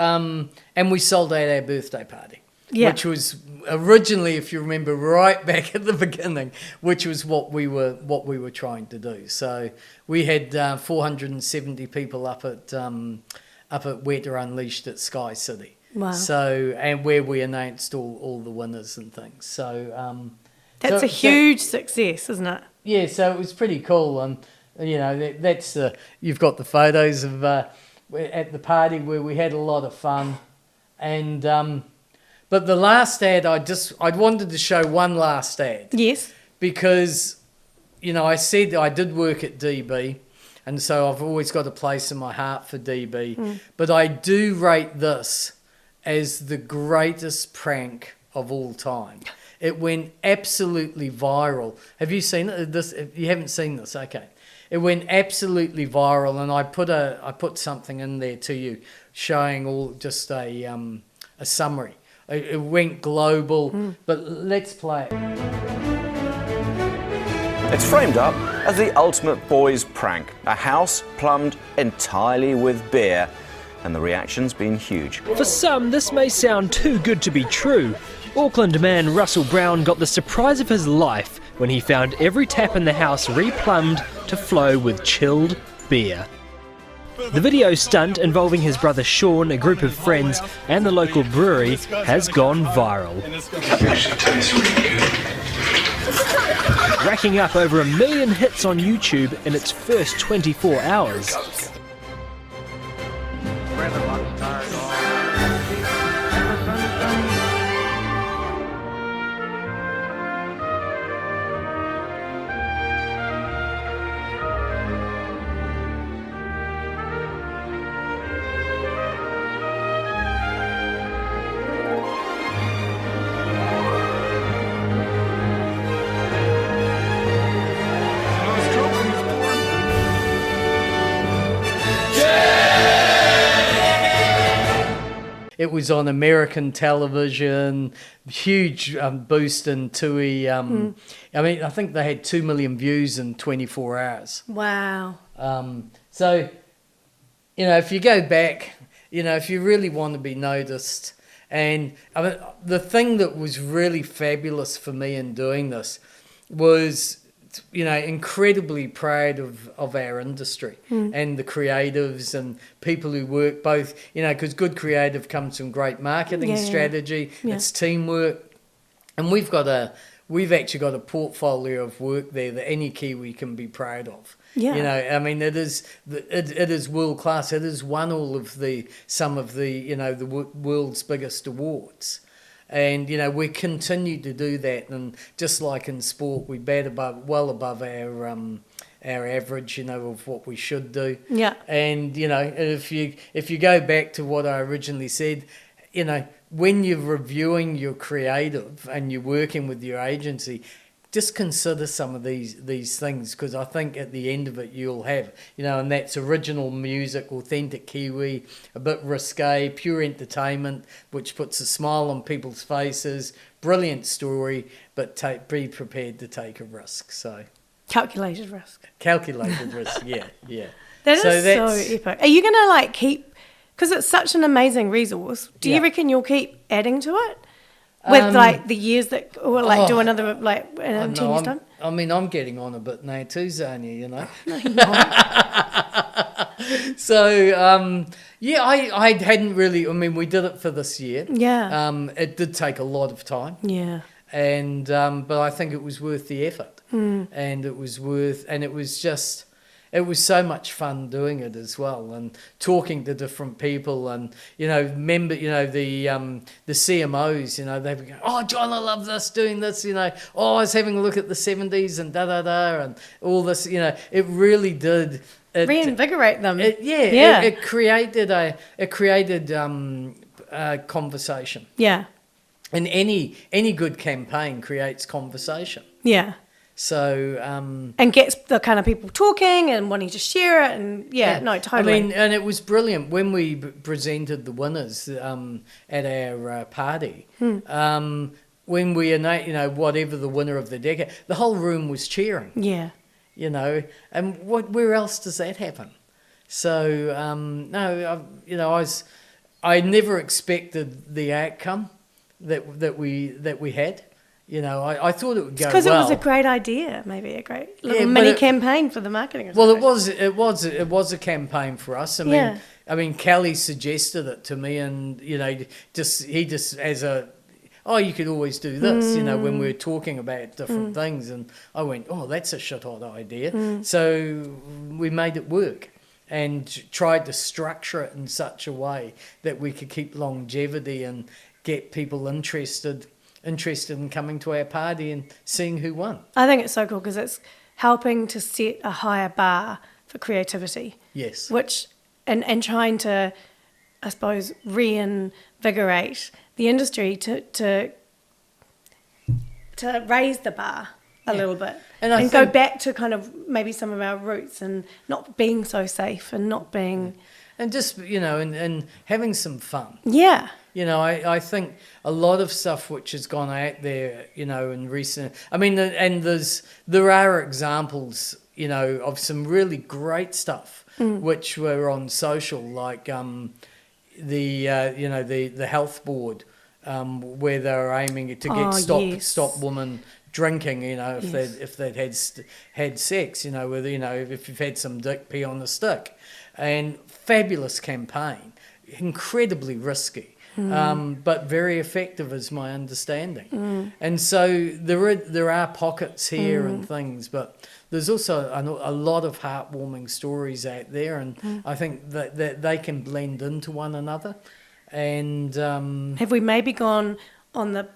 and we sold out our birthday party. Yeah. Which was originally, if you remember, right back at the beginning, which was what we were trying to do. So we had 470 people up at Weta Unleashed at Sky City. Wow. So, and where we announced all the winners and things. So that's a huge success, isn't it? Yeah. So it was pretty cool, and that's you've got the photos of at the party where we had a lot of fun, and. But the last ad, I wanted to show one last ad. Yes. Because, I said I did work at DB, and so I've always got a place in my heart for DB. But I do rate this as the greatest prank of all time. It went absolutely viral. Have you seen it? You haven't seen this? Okay. It went absolutely viral, and I put something in there to you showing just a summary. It went global, but let's play it. It's framed up as the ultimate boys' prank. A house plumbed entirely with beer, and the reaction's been huge. For some, this may sound too good to be true. Auckland man Russell Brown got the surprise of his life when he found every tap in the house replumbed to flow with chilled beer. The video stunt involving his brother Sean, a group of friends, and the local brewery has gone viral. Racking up over 1 million hits on YouTube in its first 24 hours. It was on American television, huge boost in TUI. I mean, I think they had 2 million views in 24 hours. Wow. So, if you go back, if you really want to be noticed, and I mean, the thing that was really fabulous for me in doing this was, incredibly proud of our industry and the creatives and people who work both, because good creative comes from great marketing strategy, it's teamwork. And we've actually got a portfolio of work there that any Kiwi can be proud of. Yeah. I mean, it is world class. It has won all of some of the world's biggest awards. And, we continue to do that. And just like in sport, we bat well above our average, of what we should do. Yeah. And, if you go back to what I originally said, when you're reviewing your creative and you're working with your agency, just consider some of these things, because I think at the end of it you'll have, and that's original music, authentic Kiwi, a bit risque, pure entertainment, which puts a smile on people's faces, brilliant story, but be prepared to take a risk. So calculated risk. Calculated risk, yeah. That is so epic. Are you going to keep, because it's such an amazing resource, do you reckon you'll keep adding to it? With the years that, or do another in 10 years time? I mean, I'm getting on a bit now too, Zania, No, you're not. So, I hadn't really, we did it for this year. Yeah. It did take a lot of time. Yeah. And, but I think it was worth the effort. Mm. And it was so much fun doing it as well, and talking to different people, and the CMOs, they would go, "Oh, John, I love this, doing this, oh, I was having a look at the 70s and and all this, it really did reinvigorate them. It created a conversation. Yeah. And any good campaign creates conversation. Yeah. So and gets the kind of people talking and wanting to share it, and totally. And it was brilliant when we presented the winners at our party. When we whatever the winner of the decade, the whole room was cheering. Yeah. And where else does that happen? So I never expected the outcome that we had. I thought it would go well. Because it was a great idea, maybe a great little mini campaign for the marketing. Well, it was a campaign for us. I mean, Kelly suggested it to me, and he just as a, you could always do this, when we were talking about different things, and I went, that's a shit hot idea. So we made it work, and tried to structure it in such a way that we could keep longevity and get people interested in coming to our party and seeing who won. I think it's so cool because it's helping to set a higher bar for creativity. Yes. Which, and trying to, I suppose, reinvigorate the industry to raise the bar a little bit. And go back to kind of maybe some of our roots and not being so safe and not being... And just, and having some fun. Yeah. I think a lot of stuff which has gone out there, in recent... and there are examples, of some really great stuff which were on social, like the health board, where they were aiming to get stop women drinking, if they'd had sex, if you've had some dick, pee on the stick. And fabulous campaign, incredibly risky. But very effective is my understanding. And so there are pockets here and things, but there's also a lot of heartwarming stories out there, and I think that they can blend into one another. And have we maybe gone on the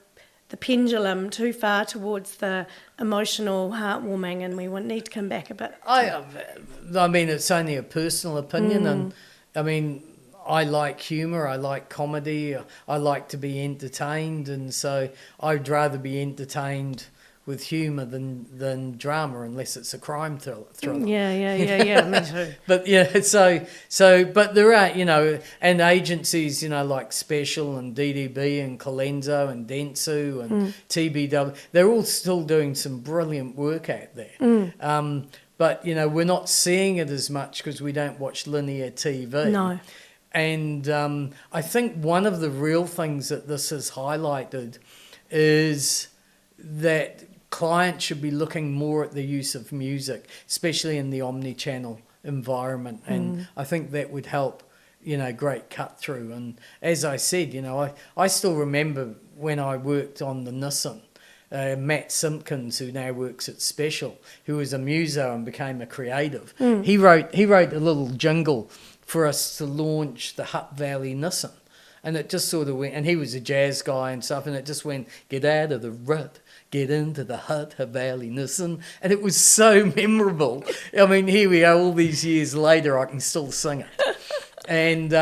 pendulum too far towards the emotional, heartwarming, and we need to come back a bit? It's only a personal opinion, and I like humour, I like comedy, I like to be entertained, and so I'd rather be entertained with humour than drama, unless it's a crime thriller. Yeah, me too. But but there are, and agencies, like Special and DDB and Colenso and Dentsu and TBW, they're all still doing some brilliant work out there. But, we're not seeing it as much because we don't watch linear TV. No. And I think one of the real things that this has highlighted is that clients should be looking more at the use of music, especially in the omni-channel environment. And I think that would help, great cut through. And as I said, I still remember when I worked on the Nissan, Matt Simpkins, who now works at Special, who was a muso and became a creative. He wrote a little jingle for us to launch the Hutt Valley Nissan. And it just sort of went, and he was a jazz guy and stuff, and it just went, get out of the rut, get into the Hutt Valley Nissan. And it was so memorable. Here we are, all these years later, I can still sing it. And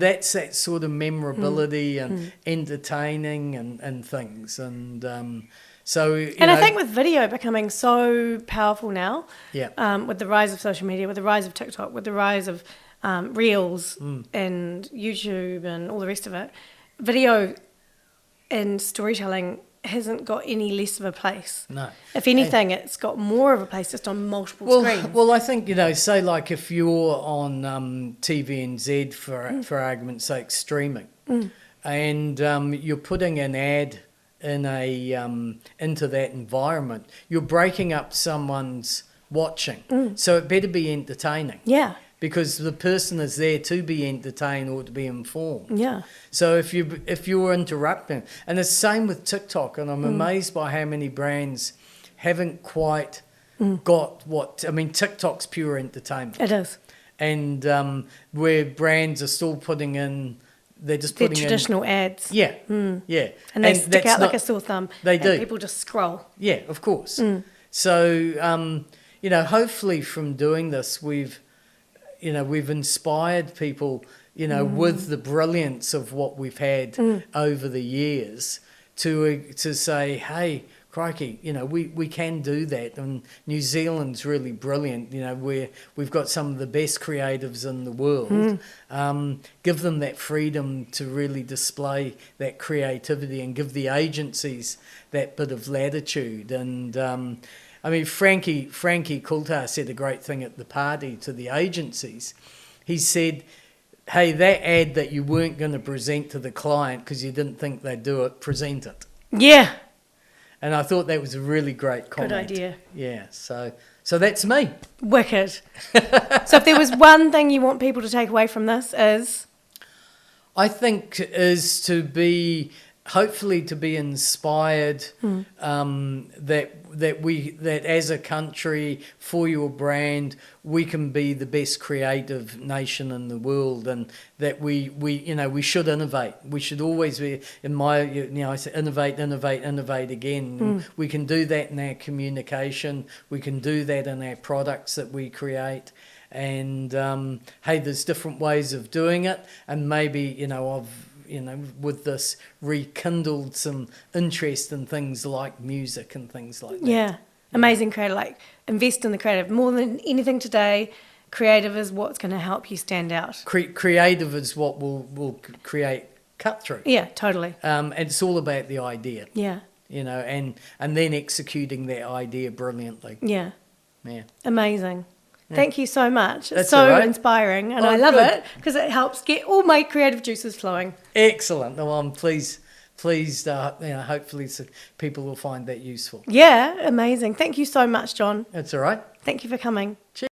that's that sort of memorability and entertaining and things. And So, and I think with video becoming so powerful now, with the rise of social media, with the rise of TikTok, with the rise of Reels and YouTube and all the rest of it, video and storytelling hasn't got any less of a place. No. If anything, it's got more of a place just on multiple screens. Well, I think, say like if you're on TVNZ for argument's sake, streaming, and you're putting an ad in into that environment, you're breaking up someone's watching. So it better be entertaining. Yeah. Because the person is there to be entertained or to be informed. Yeah. So if you're interrupting, and the same with TikTok, and I'm amazed by how many brands haven't quite got what TikTok's pure entertainment. It is. And where brands are still putting in, they're just putting in traditional ads. Yeah, yeah. And they stick out like a sore thumb. They do. People just scroll. Yeah, of course. So hopefully from doing this, we've inspired people, with the brilliance of what we've had over the years to say, hey, crikey, we can do that. And New Zealand's really brilliant, we've got some of the best creatives in the world. Give them that freedom to really display that creativity and give the agencies that bit of latitude. And Frankie Coulthard said a great thing at the party to the agencies. He said, hey, that ad that you weren't going to present to the client because you didn't think they'd do it, present it. Yeah. And I thought that was a really great comment. Good idea. Yeah, so that's me. Wicked. So if there was one thing you want people to take away from this is? I think is to be... hopefully to be inspired that as a country, for your brand, we can be the best creative nation in the world, and that we should innovate. We should always be, I say innovate again. We can do that in our communication. We can do that in our products that we create. And hey, there's different ways of doing it, and maybe with this rekindled some interest in things like music and things like that. Yeah, amazing creative. Like, invest in the creative. More than anything today, creative is what's going to help you stand out. Creative is what will create cut through. Yeah, totally. And it's all about the idea. Yeah. And then executing that idea brilliantly. Yeah. Yeah. Amazing. Thank you so much. It's That's so right. inspiring, and I love it because it helps get all my creative juices flowing. Excellent. Well, I'm pleased. Hopefully people will find that useful. Yeah, amazing. Thank you so much, John. That's all right. Thank you for coming. Cheers.